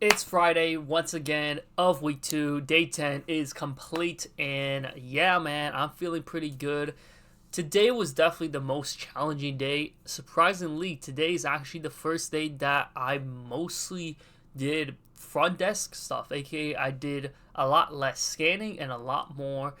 It's Friday once again of week 2. Day 10 is complete, and yeah, man, I'm feeling pretty good. Today was definitely the most challenging day. Surprisingly, today is actually the first day that I mostly did front desk stuff, aka I did a lot less scanning and a lot more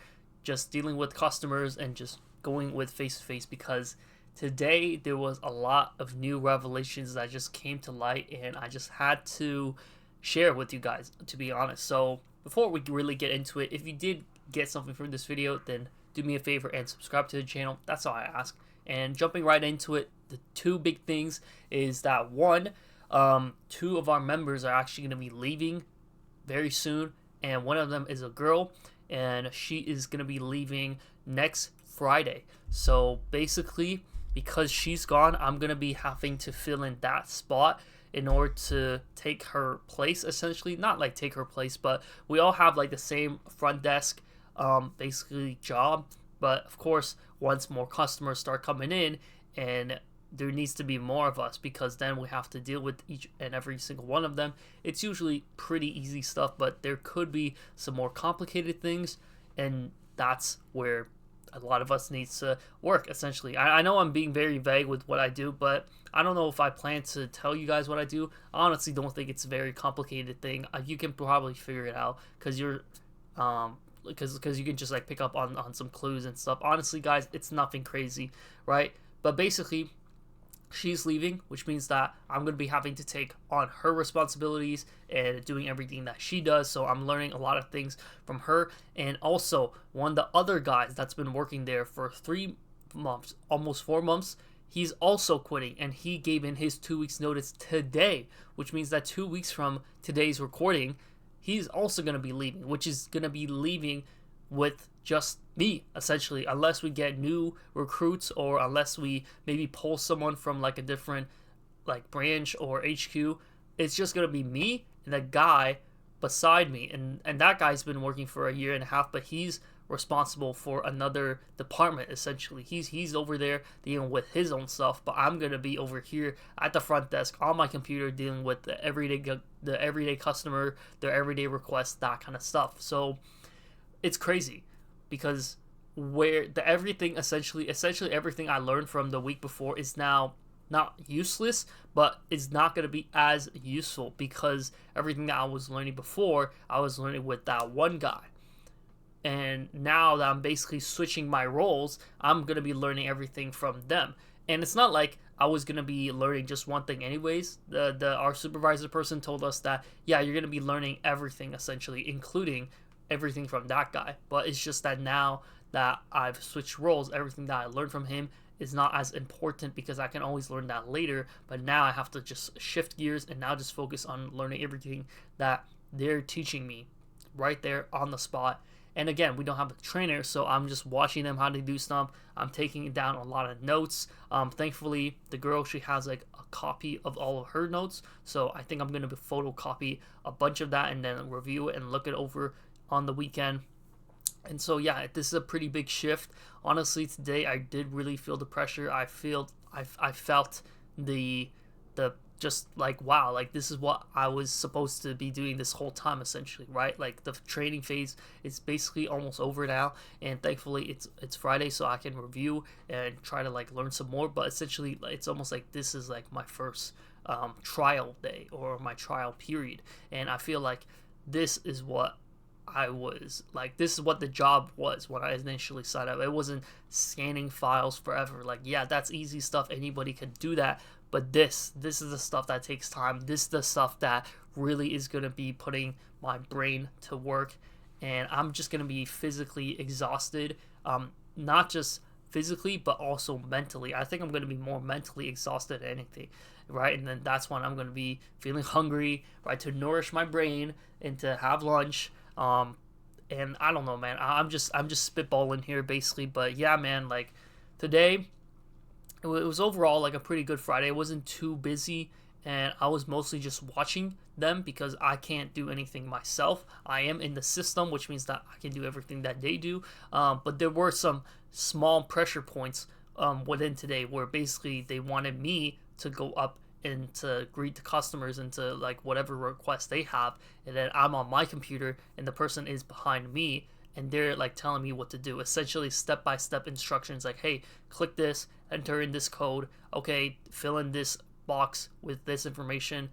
just dealing with customers and just going with face to face because today there was a lot of new revelations that just came to light and I just had to share with you guys, to be honest. So before we really get into it, if you did get something from this video, then do me a favor and subscribe to the channel. That's all I ask. And jumping right into it, the two big things is that one, two of our members are actually going to be leaving very soon, and one of them is a girl, and she is going to be leaving next Friday. So basically, because she's gone, I'm going to be having to fill in that spot in order to take her place, essentially. Not like take her place, but we all have like the same front desk basically job. But of course, once more customers start coming in, and there needs to be more of us, because then we have to deal with each and every single one of them. It's usually pretty easy stuff, but there could be some more complicated things, and that's where a lot of us needs to work, essentially. I know I'm being very vague with what I do, but I don't know if I plan to tell you guys what I do. I honestly don't think it's a very complicated thing. You can probably figure it out because you're because you can just like pick up on some clues and stuff. Honestly, guys, it's nothing crazy, right? But basically, she's leaving, which means that I'm going to be having to take on her responsibilities and doing everything that she does. So I'm learning a lot of things from her. And also, one of the other guys that's been working there for 3 months, almost 4 months, he's also quitting, and he gave in his 2 weeks notice today, which means that 2 weeks from today's recording, he's also going to be leaving, which is going to be leaving with just me, essentially, unless we get new recruits or unless we maybe pull someone from like a different like branch or HQ. It's just going to be me and the guy beside me, and that guy's been working for a year and a half, but he's responsible for another department, essentially. He's over there dealing with his own stuff, but I'm gonna be over here at the front desk on my computer dealing with the everyday customer, their everyday requests, that kind of stuff. So it's crazy because where the everything essentially everything I learned from the week before is now not useless, but it's not going to be as useful because everything that I was learning before, I was learning with that one guy. And now that I'm basically switching my roles, I'm going to be learning everything from them. And it's not like I was going to be learning just one thing anyways. Our supervisor person told us that, yeah, you're going to be learning everything essentially, including everything from that guy. But it's just that now that I've switched roles, everything that I learned from him is not as important because I can always learn that later. But now I have to just shift gears and now just focus on learning everything that they're teaching me right there on the spot. And again, we don't have a trainer, so I'm just watching them how to do stuff. I'm taking down a lot of notes. Thankfully, the girl, she has like a copy of all of her notes, so I think I'm going to photocopy a bunch of that and then review it and look it over on the weekend. And so yeah, this is a pretty big shift. Honestly, today I did really feel the pressure. I felt the just like, wow, like this is what I was supposed to be doing this whole time, essentially, right? Like the training phase is basically almost over now, and thankfully it's Friday, so I can review and try to like learn some more. But essentially, it's almost like this is like my first trial day or my trial period, and I feel like this is what this is what the job was when I initially signed up. It wasn't scanning files forever. Like, yeah, that's easy stuff. Anybody can do that. But this is the stuff that takes time. This is the stuff that really is going to be putting my brain to work. And I'm just going to be physically exhausted. Not just physically, but also mentally. I think I'm going to be more mentally exhausted than anything, right? And then that's when I'm going to be feeling hungry, right, to nourish my brain and to have lunch. And I don't know, man. I'm just spitballing here, basically. But yeah, man, like today, it was overall like a pretty good Friday. It wasn't too busy, and I was mostly just watching them because I can't do anything myself. I am in the system, which means that I can do everything that they do. But there were some small pressure points within today where basically they wanted me to go up and to greet the customers and to like whatever requests they have, and then I'm on my computer and the person is behind me and they're like telling me what to do, essentially step by step instructions like, hey, click this, enter in this code, okay, fill in this box with this information,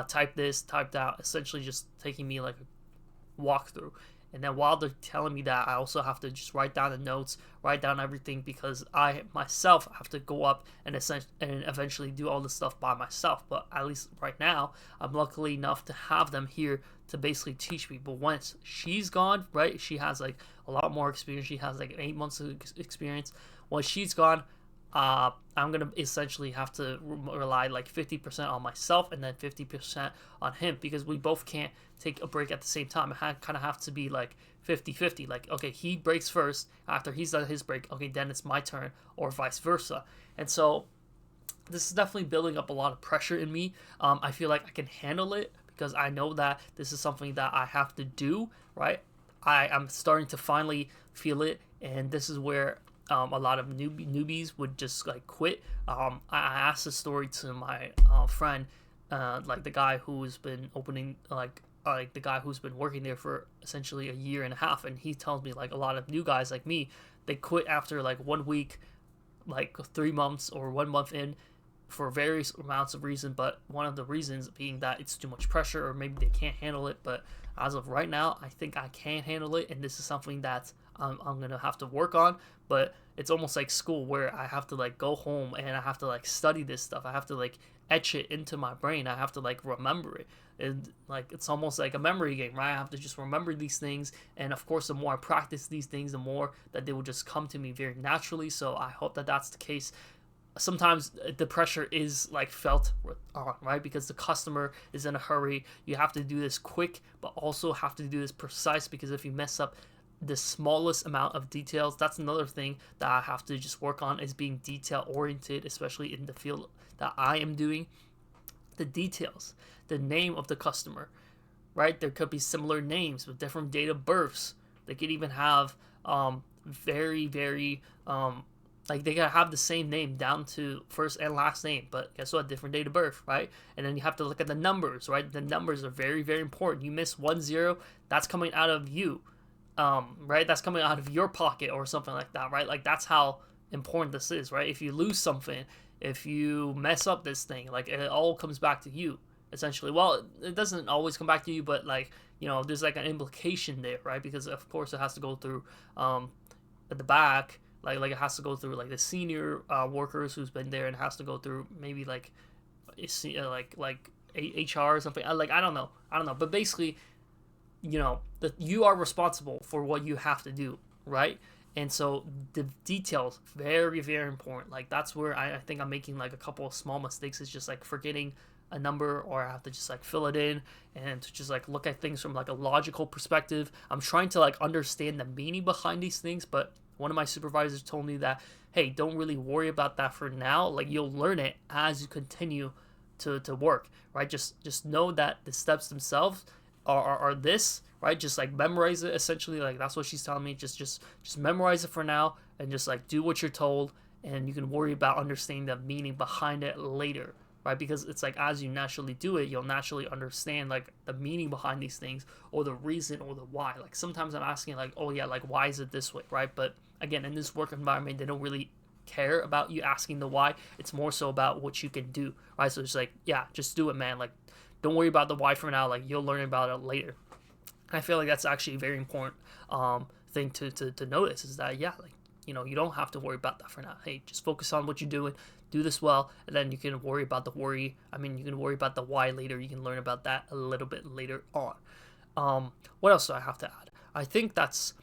type this, type that, essentially just taking me like a walkthrough. And then while they're telling me that, I also have to just write down the notes, write down everything, because I myself have to go up and eventually do all this stuff by myself. But at least right now, I'm lucky enough to have them here to basically teach me. But once she's gone, right, she has like a lot more experience. She has like 8 months of experience. Once she's gone, I'm gonna essentially have to rely like 50% on myself and then 50% on him, because we both can't take a break at the same time. It kind of have to be like 50-50. Like, okay, he breaks first. After he's done his break, okay, then it's my turn, or vice versa. And so this is definitely building up a lot of pressure in me. I feel like I can handle it because I know that this is something that I have to do, right? I'm starting to finally feel it, and this is where a lot of newbies would just like quit. I asked the story to my friend, like the guy who's been opening, like the guy who's been working there for essentially a year and a half, and he tells me like a lot of new guys like me, they quit after like 1 week, like 3 months or 1 month in, for various amounts of reason, but one of the reasons being that it's too much pressure or maybe they can't handle it. But as of right now, I think I can handle it, and this is something that I'm gonna have to work on. But it's almost like school, where I have to like go home and I have to like study this stuff. I have to like etch it into my brain. I have to like remember it. And like it's almost like a memory game, right? I have to just remember these things, and of course the more I practice these things, the more that they will just come to me very naturally. So I hope that that's the case. Sometimes the pressure is like felt on, right? Because the customer is in a hurry. You have to do this quick, but also have to do this precise, because if you mess up the smallest amount of details, that's another thing that I have to just work on, is being detail oriented, especially in the field that I am doing. The details, the name of the customer, right? There could be similar names with different date of births. They could even have very like they gotta have the same name down to first and last name, but guess what? Different date of birth, right? And then you have to look at the numbers, right? The numbers are very important. You miss 10, that's coming out of you, right? That's coming out of your pocket or something like that, right? Like that's how important this is, right? If you lose something, if you mess up this thing, like it all comes back to you, essentially. Well, it doesn't always come back to you, but like, you know, there's like an implication there, right? Because of course it has to go through at the back. Like it has to go through like the senior workers who's been there, and it has to go through maybe like HR or something. Like I don't know. But basically, you know, you are responsible for what you have to do, right? And so the details, very important. Like that's where I think I'm making like a couple of small mistakes. It's just like forgetting a number, or I have to just like fill it in, and to just like look at things from like a logical perspective. I'm trying to like understand the meaning behind these things, but one of my supervisors told me that, hey, don't really worry about that for now. Like you'll learn it as you continue to work, right? Just know that the steps themselves are this, right? Just like memorize it, essentially. Like that's what she's telling me. Just memorize it for now, and just like do what you're told, and you can worry about understanding the meaning behind it later, right? Because it's like as you naturally do it, you'll naturally understand like the meaning behind these things, or the reason, or the why. Like sometimes I'm asking like, oh yeah, like why is it this way, right? But again, in this work environment, they don't really care about you asking the why. It's more so about what you can do, right? So it's like, yeah, just do it, man. Like don't worry about the why for now. Like you'll learn about it later. I feel like that's actually a very important thing to notice, is that, yeah, like, you know, you don't have to worry about that for now. Hey, just focus on what you're doing, do this well, and then you can worry about you can worry about the why later. You can learn about that a little bit later on. What else do I have to add? I think that's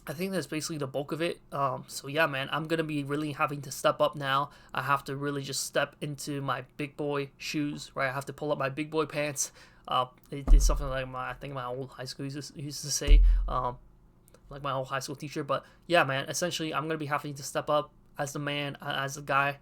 basically the bulk of it. So yeah, man, I'm gonna be really having to step up now. I have to really just step into my big boy shoes, right? I have to pull up my big boy pants. It's something like I think my old high school used to say, like my old high school teacher. But yeah, man, essentially I'm gonna be having to step up as the man, as a guy,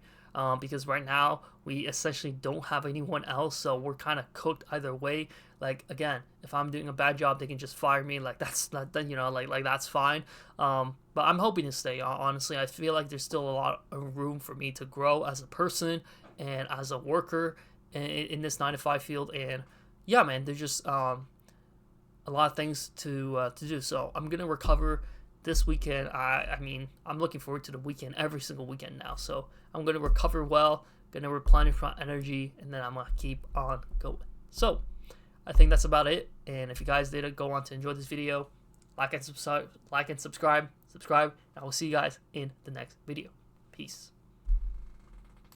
because right now we essentially don't have anyone else, so we're kind of cooked either way. Like again, if I'm doing a bad job, they can just fire me. Like that's not, you know, like that's fine. But I'm hoping to stay. Honestly, I feel like there's still a lot of room for me to grow as a person and as a worker in this 9 to 5 field. And yeah, man, there's just a lot of things to do. So I'm gonna recover this weekend. I mean, I'm looking forward to the weekend every single weekend now. So I'm gonna recover well, gonna replenish my energy, and then I'm gonna keep on going. So I think that's about it. And if you guys did go on to enjoy this video, like and subscribe, and I will see you guys in the next video. Peace.